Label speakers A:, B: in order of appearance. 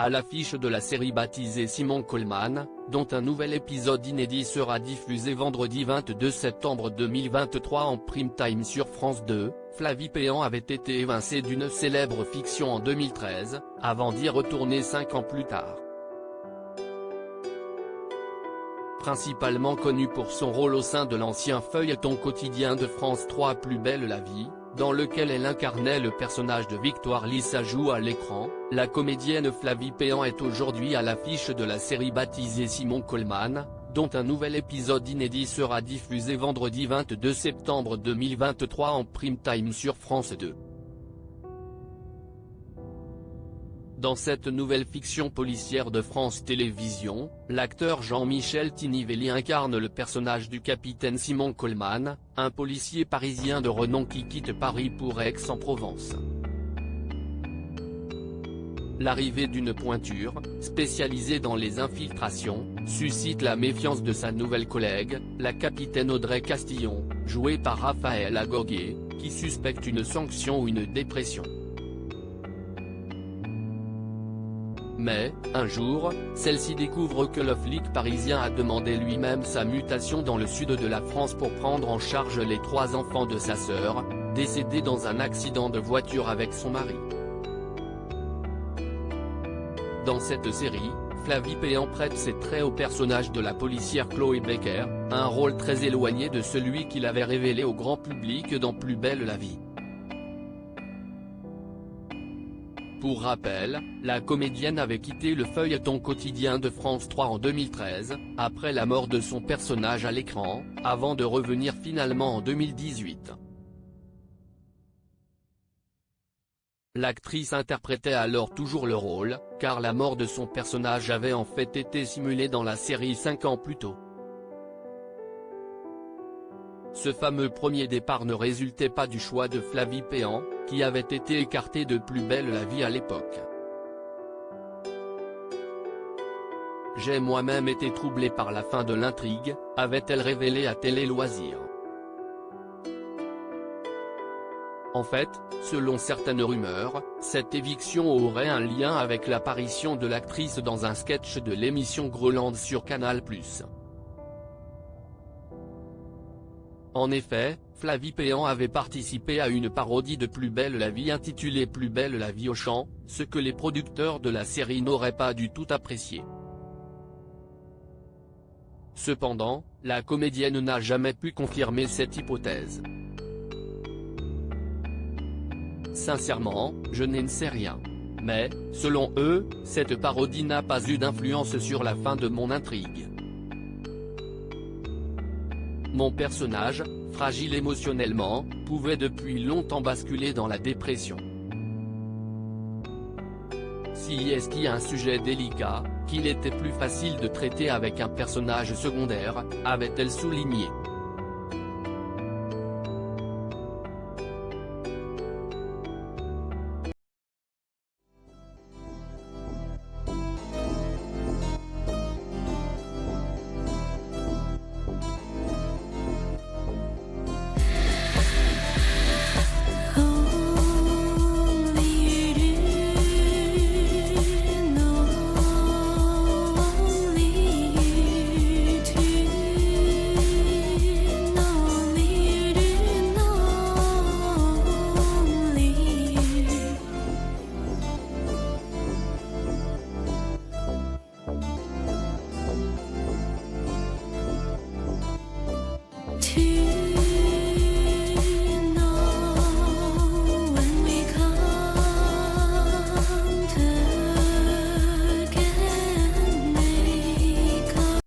A: À l'affiche de la série baptisée Simon Coleman, dont un nouvel épisode inédit sera diffusé vendredi 22 septembre 2023 en prime time sur France 2, Flavie Péan avait été évincée d'une célèbre fiction en 2013, avant d'y retourner 5 ans plus tard. Principalement connue pour son rôle au sein de l'ancien feuilleton quotidien de France 3 Plus belle la vie, dans lequel elle incarnait le personnage de Victoire Lissajous à l'écran, la comédienne Flavie Péan est aujourd'hui à l'affiche de la série baptisée Simon Coleman, dont un nouvel épisode inédit sera diffusé vendredi 22 septembre 2023 en prime time sur France 2. Dans cette nouvelle fiction policière de France Télévisions, l'acteur Jean-Michel Tinivelli incarne le personnage du capitaine Simon Coleman, un policier parisien de renom qui quitte Paris pour Aix-en-Provence. L'arrivée d'une pointure, spécialisée dans les infiltrations, suscite la méfiance de sa nouvelle collègue, la capitaine Audrey Castillon, jouée par Raphaël Agogé, qui suspecte une sanction ou une dépression. Mais, un jour, celle-ci découvre que le flic parisien a demandé lui-même sa mutation dans le sud de la France pour prendre en charge les 3 enfants de sa sœur, décédée dans un accident de voiture avec son mari. Dans cette série, Flavie Péan prête ses traits au personnage de la policière Chloé Becker, un rôle très éloigné de celui qu'il avait révélé au grand public dans Plus belle la vie. Pour rappel, la comédienne avait quitté le feuilleton quotidien de France 3 en 2013, après la mort de son personnage à l'écran, avant de revenir finalement en 2018. L'actrice interprétait alors toujours le rôle, car la mort de son personnage avait en fait été simulée dans la série 5 ans plus tôt. Ce fameux premier départ ne résultait pas du choix de Flavie Péan, qui avait été écartée de Plus belle la vie à l'époque. « J'ai moi-même été troublée par la fin de l'intrigue », avait-elle révélé à Télé Loisirs. En fait, selon certaines rumeurs, cette éviction aurait un lien avec l'apparition de l'actrice dans un sketch de l'émission Groland sur Canal+. En effet, Flavie Péan avait participé à une parodie de Plus belle la vie intitulée Plus belle la vie au chant, ce que les producteurs de la série n'auraient pas du tout apprécié. Cependant, la comédienne n'a jamais pu confirmer cette hypothèse. Sincèrement, je n'en sais rien. Mais, selon eux, cette parodie n'a pas eu d'influence sur la fin de mon intrigue. Mon personnage, fragile émotionnellement, pouvait depuis longtemps basculer dans la dépression. Si est-ce un sujet délicat, qu'il était plus facile de traiter avec un personnage secondaire, avait-elle souligné.